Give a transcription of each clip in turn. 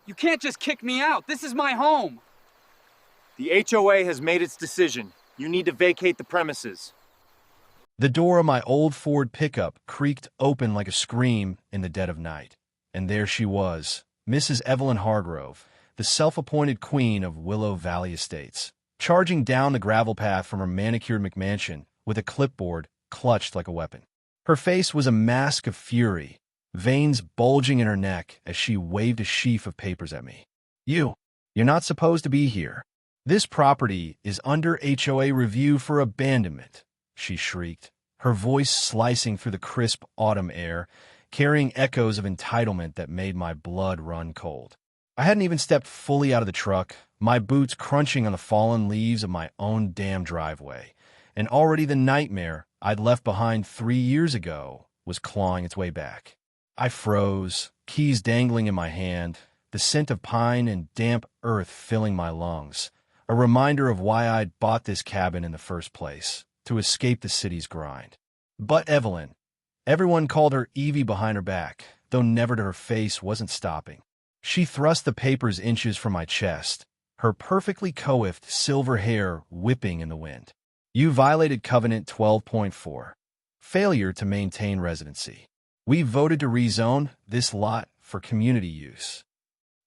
You can't just kick me out. This is my home. The HOA has made its decision. You need to vacate the premises. The door of my old Ford pickup creaked open like a scream in the dead of night. And there she was, Mrs. Evelyn Hargrove, the self-appointed queen of Willow Valley Estates, charging down the gravel path from her manicured McMansion with a clipboard clutched like a weapon. Her face was a mask of fury, veins bulging in her neck as she waved a sheaf of papers at me. You're not supposed to be here. This property is under HOA review for abandonment, she shrieked, her voice slicing through the crisp autumn air, carrying echoes of entitlement that made my blood run cold. I hadn't even stepped fully out of the truck, my boots crunching on the fallen leaves of my own damn driveway, and already the nightmare I'd left behind 3 years ago was clawing its way back. I froze, keys dangling in my hand, the scent of pine and damp earth filling my lungs, a reminder of why I'd bought this cabin in the first place, to escape the city's grind. But Evelyn, everyone called her Evie behind her back, though never to her face, wasn't stopping. She thrust the papers inches from my chest, her perfectly coiffed silver hair whipping in the wind. You violated Covenant 12.4. Failure to maintain residency. We voted to rezone this lot for community use.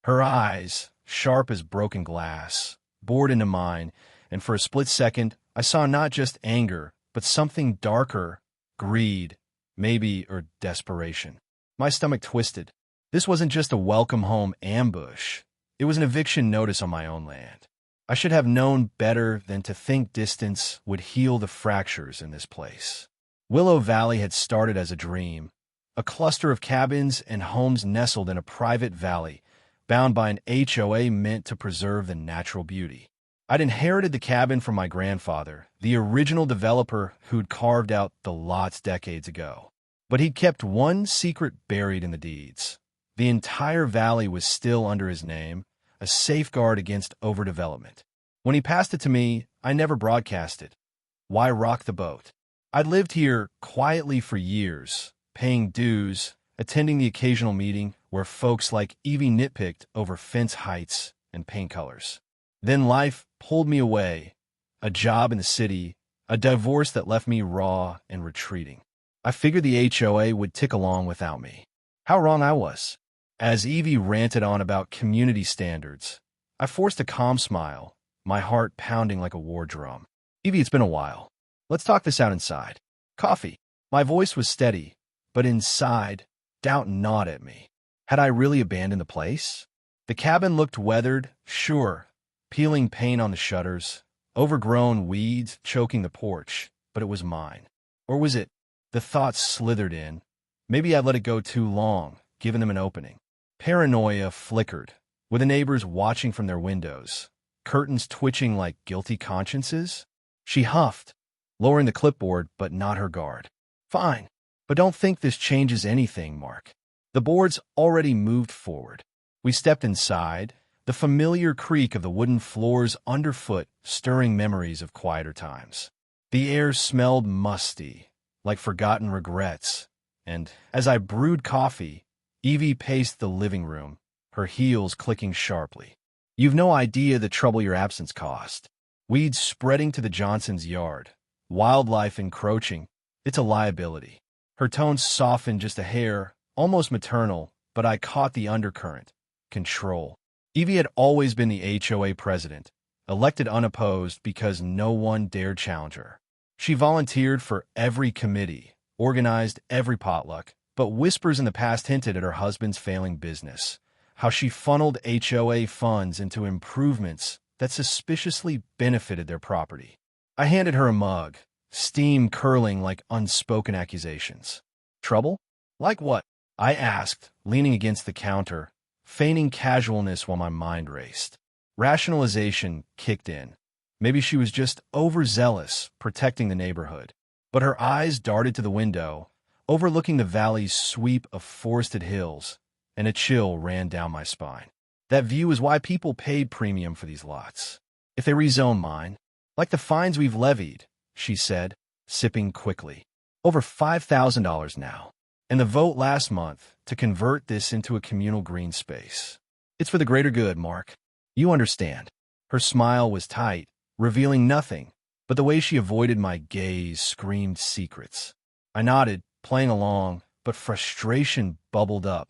Her eyes, sharp as broken glass, bored into mine, and for a split second, I saw not just anger, but something darker, greed, maybe, or desperation. My stomach twisted. This wasn't just a welcome home ambush. It was an eviction notice on my own land. I should have known better than to think distance would heal the fractures in this place. Willow Valley had started as a dream, a cluster of cabins and homes nestled in a private valley, bound by an HOA meant to preserve the natural beauty. I'd inherited the cabin from my grandfather, the original developer who'd carved out the lots decades ago. But he'd kept one secret buried in the deeds. The entire valley was still under his name, a safeguard against overdevelopment. When he passed it to me, I never broadcast it. Why rock the boat? I'd lived here quietly for years, paying dues, attending the occasional meeting where folks like Evie nitpicked over fence heights and paint colors. Then life pulled me away, a job in the city, a divorce that left me raw and retreating. I figured the HOA would tick along without me. How wrong I was. As Evie ranted on about community standards, I forced a calm smile, my heart pounding like a war drum. Evie, it's been a while. Let's talk this out inside. Coffee. My voice was steady, but inside, doubt gnawed at me. Had I really abandoned the place? The cabin looked weathered, sure, peeling paint on the shutters, overgrown weeds choking the porch, but it was mine. Or was it? The thoughts slithered in. Maybe I'd let it go too long, given them an opening. Paranoia flickered, with the neighbors watching from their windows, curtains twitching like guilty consciences. She huffed, lowering the clipboard but not her guard. Fine, but don't think this changes anything, Mark. The boards already moved forward. We stepped inside, the familiar creak of the wooden floors underfoot stirring memories of quieter times. The air smelled musty, like forgotten regrets, and as I brewed coffee, Evie paced the living room, her heels clicking sharply. You've no idea the trouble your absence cost. Weeds spreading to the Johnsons' yard, wildlife encroaching. It's a liability. Her tone softened just a hair, almost maternal, but I caught the undercurrent. Control. Evie had always been the HOA president, elected unopposed because no one dared challenge her. She volunteered for every committee, organized every potluck, but whispers in the past hinted at her husband's failing business, how she funneled HOA funds into improvements that suspiciously benefited their property. I handed her a mug, steam curling like unspoken accusations. Trouble? Like what? I asked, leaning against the counter, feigning casualness while my mind raced. Rationalization kicked in. Maybe she was just overzealous, protecting the neighborhood. But her eyes darted to the window, overlooking the valley's sweep of forested hills, and a chill ran down my spine. That view is why people paid premium for these lots. If they rezone mine, like the fines we've levied, she said, sipping quickly. Over $5,000 now. And the vote last month to convert this into a communal green space. It's for the greater good, Mark. You understand. Her smile was tight, revealing nothing, but the way she avoided my gaze screamed secrets. I nodded, playing along, but frustration bubbled up.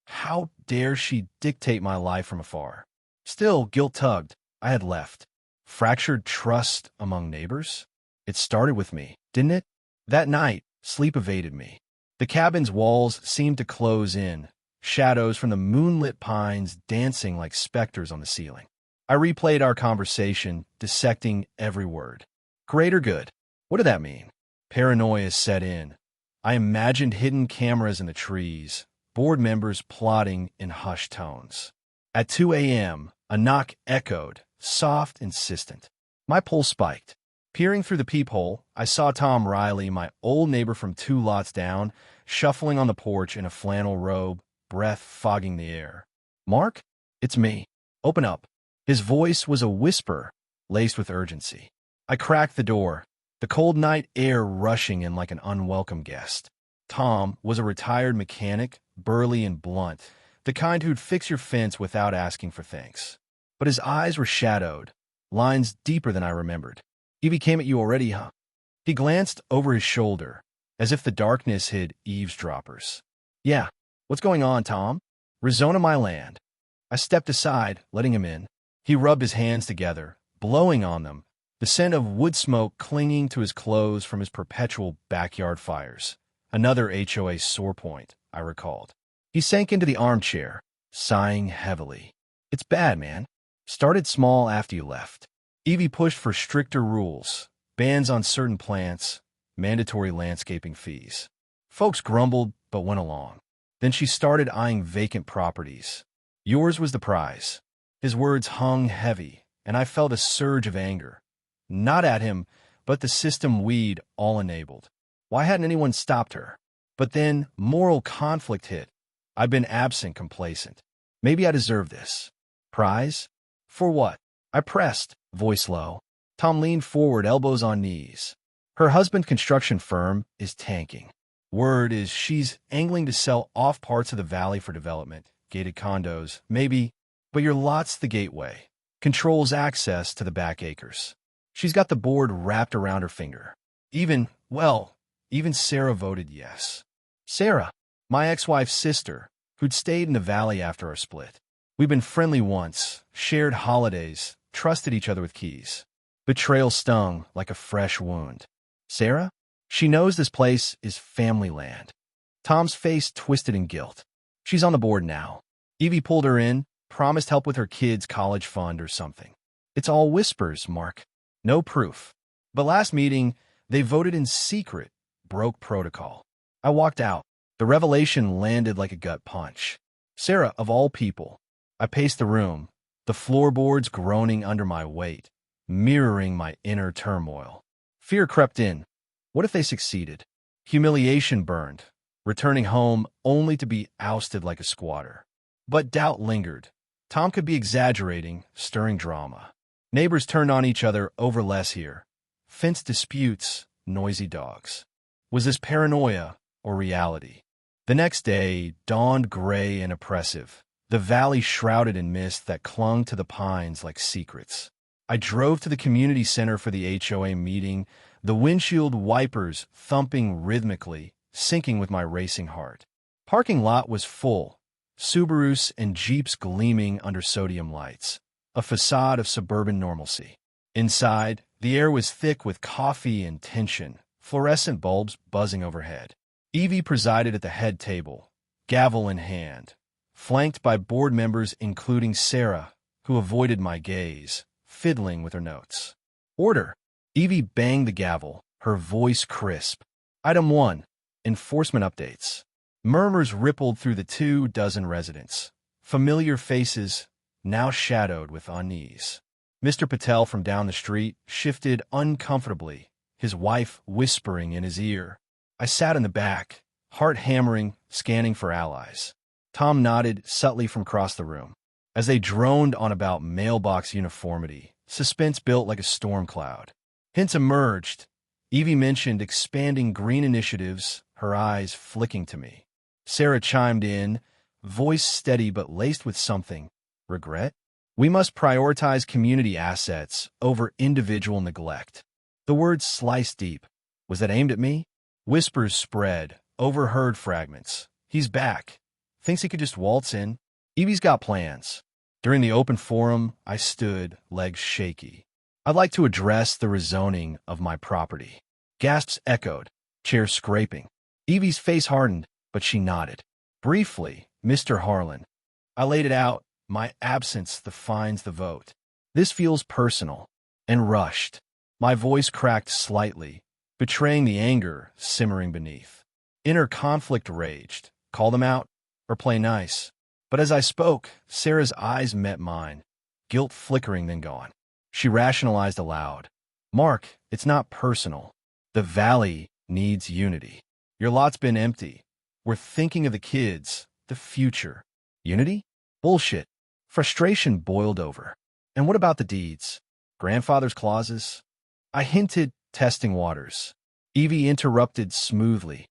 How dare she dictate my life from afar? Still, guilt tugged. I had left. Fractured trust among neighbors? It started with me, didn't it? That night, sleep evaded me. The cabin's walls seemed to close in, shadows from the moonlit pines dancing like specters on the ceiling. I replayed our conversation, dissecting every word. Greater good. What did that mean? Paranoia set in. I imagined hidden cameras in the trees, board members plotting in hushed tones. At 2 a.m., a knock echoed, soft, insistent. My pulse spiked. Peering through the peephole, I saw Tom Riley, my old neighbor from 2 lots down, shuffling on the porch in a flannel robe, breath fogging the air. Mark? It's me. Open up. His voice was a whisper, laced with urgency. I cracked the door, the cold night air rushing in like an unwelcome guest. Tom was a retired mechanic, burly and blunt, the kind who'd fix your fence without asking for thanks. But his eyes were shadowed, lines deeper than I remembered. Evie came at you already, huh? He glanced over his shoulder, as if the darkness hid eavesdroppers. Yeah, what's going on, Tom? Rezona my land. I stepped aside, letting him in. He rubbed his hands together, blowing on them, the scent of wood smoke clinging to his clothes from his perpetual backyard fires. Another HOA sore point, I recalled. He sank into the armchair, sighing heavily. It's bad, man. Started small after you left. Evie pushed for stricter rules, bans on certain plants, mandatory landscaping fees. Folks grumbled, but went along. Then she started eyeing vacant properties. Yours was the prize. His words hung heavy, and I felt a surge of anger. Not at him, but the system we'd all enabled. Why hadn't anyone stopped her? But then moral conflict hit. I'd been absent, complacent. Maybe I deserve this. Prize? For what? I pressed, voice low. Tom leaned forward, elbows on knees. Her husband's construction firm is tanking. Word is she's angling to sell off parts of the valley for development, gated condos, maybe, but your lot's the gateway, controls access to the back acres. She's got the board wrapped around her finger. Even Sarah voted yes. Sarah, my ex-wife's sister, who'd stayed in the valley after our split. We'd been friendly once, shared holidays, trusted each other with keys. Betrayal stung like a fresh wound. Sarah? She knows this place is family land. Tom's face twisted in guilt. She's on the board now. Evie pulled her in, promised help with her kids' college fund or something. It's all whispers, Mark. No proof. But last meeting, they voted in secret, broke protocol. I walked out. The revelation landed like a gut punch. Sarah, of all people. I paced the room, the floorboards groaning under my weight, mirroring my inner turmoil. Fear crept in. What if they succeeded? Humiliation burned, returning home only to be ousted like a squatter. But doubt lingered. Tom could be exaggerating, stirring drama. Neighbors turned on each other over less here. Fence disputes, noisy dogs. Was this paranoia or reality? The next day dawned gray and oppressive, the valley shrouded in mist that clung to the pines like secrets. I drove to the community center for the HOA meeting, the windshield wipers thumping rhythmically, syncing with my racing heart. Parking lot was full, Subarus and Jeeps gleaming under sodium lights, a facade of suburban normalcy. Inside, the air was thick with coffee and tension, fluorescent bulbs buzzing overhead. Evie presided at the head table, gavel in hand, flanked by board members including Sarah, who avoided my gaze, fiddling with her notes. Order. Evie banged the gavel, her voice crisp. Item 1. Enforcement updates. Murmurs rippled through the 24 residents. Familiar faces, now shadowed with unease. Mr. Patel from down the street shifted uncomfortably, his wife whispering in his ear. I sat in the back, heart hammering, scanning for allies. Tom nodded subtly from across the room. As they droned on about mailbox uniformity, suspense built like a storm cloud. Hints emerged. Evie mentioned expanding green initiatives, her eyes flicking to me. Sarah chimed in, voice steady but laced with something. Regret? We must prioritize community assets over individual neglect. The word slice deep. Was that aimed at me? Whispers spread, overheard fragments. He's back. Thinks he could just waltz in. Evie's got plans. During the open forum, I stood, legs shaky. I'd like to address the rezoning of my property. Gasps echoed, chairs scraping. Evie's face hardened, but she nodded. Briefly, Mr. Harlan. I laid it out. My absence defines the vote. This feels personal and rushed. My voice cracked slightly, betraying the anger simmering beneath. Inner conflict raged. Call them out or play nice. But as I spoke, Sarah's eyes met mine, guilt flickering then gone. She rationalized aloud. Mark, it's not personal. The valley needs unity. Your lot's been empty. We're thinking of the kids, the future. Unity? Bullshit. Frustration boiled over. And what about the deeds? Grandfather's clauses? I hinted, testing waters. Evie interrupted smoothly.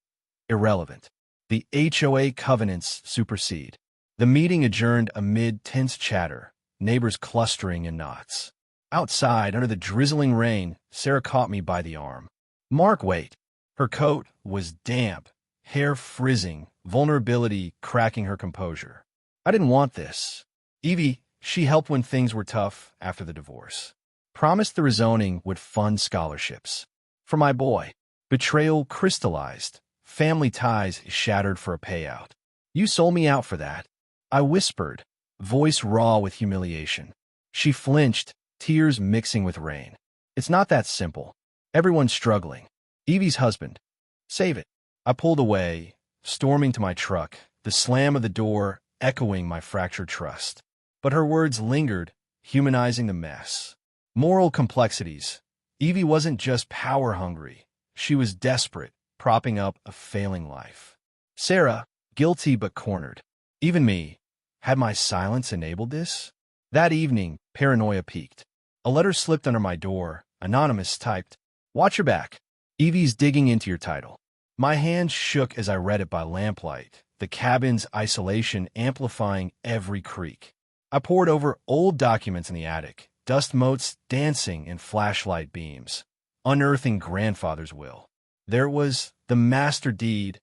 Irrelevant. The HOA covenants supersede. The meeting adjourned amid tense chatter, neighbors clustering in knots. Outside, under the drizzling rain, Sarah caught me by the arm. Mark, wait. Her coat was damp, hair frizzing, vulnerability cracking her composure. I didn't want this. Evie, she helped when things were tough after the divorce. Promised the rezoning would fund scholarships. For my boy, betrayal crystallized, family ties shattered for a payout. You sold me out for that. I whispered, voice raw with humiliation. She flinched, tears mixing with rain. It's not that simple. Everyone's struggling. Evie's husband. Save it. I pulled away, storming to my truck, the slam of the door echoing my fractured trust. But her words lingered, humanizing the mess. Moral complexities. Evie wasn't just power-hungry. She was desperate, propping up a failing life. Sarah, guilty but cornered. Even me. Had my silence enabled this? That evening, paranoia peaked. A letter slipped under my door. Anonymous typed, "Watch your back. Evie's digging into your title." My hands shook as I read it by lamplight, the cabin's isolation amplifying every creak. I pored over old documents in the attic, dust motes dancing in flashlight beams, unearthing grandfather's will. There it was, the master deed.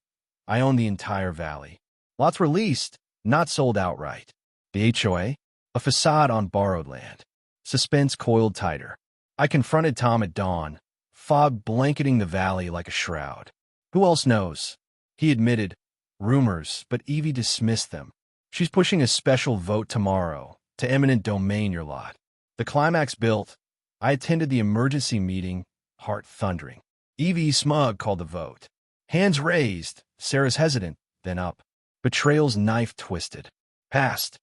I owned the entire valley. Lots were leased, not sold outright. The HOA? A facade on borrowed land. Suspense coiled tighter. I confronted Tom at dawn, fog blanketing the valley like a shroud. Who else knows? He admitted. Rumors, but Evie dismissed them. She's pushing a special vote tomorrow to eminent domain your lot. The climax built. I attended the emergency meeting, heart thundering. Evie smug called the vote. Hands raised, Sarah's hesitant, then up. Betrayal's knife twisted. Passed.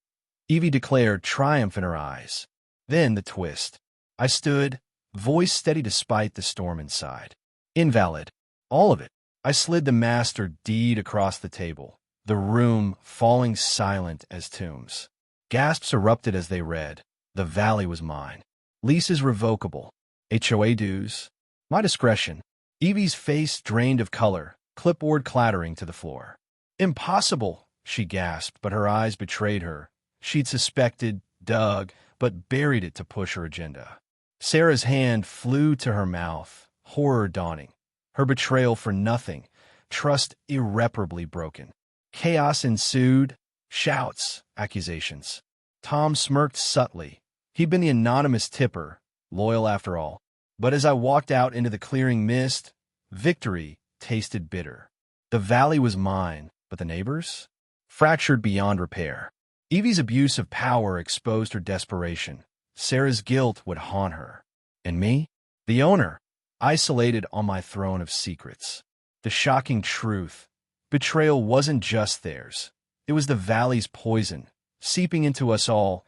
Evie declared, triumph in her eyes. Then the twist. I stood, voice steady despite the storm inside. Invalid. All of it. I slid the master deed across the table, the room falling silent as tombs. Gasps erupted as they read. The valley was mine. Leases revocable. HOA dues. My discretion. Evie's face drained of color, clipboard clattering to the floor. Impossible, she gasped, but her eyes betrayed her. She'd suspected, dug, but buried it to push her agenda. Sarah's hand flew to her mouth, horror dawning. Her betrayal for nothing, trust irreparably broken. Chaos ensued, shouts, accusations. Tom smirked subtly. He'd been the anonymous tipper, loyal after all. But as I walked out into the clearing mist, victory tasted bitter. The valley was mine, but the neighbors? Fractured beyond repair. Evie's abuse of power exposed her desperation. Sarah's guilt would haunt her. And me? The owner, isolated on my throne of secrets. The shocking truth. Betrayal wasn't just theirs. It was the valley's poison, seeping into us all,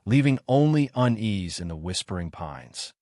leaving only unease in the whispering pines.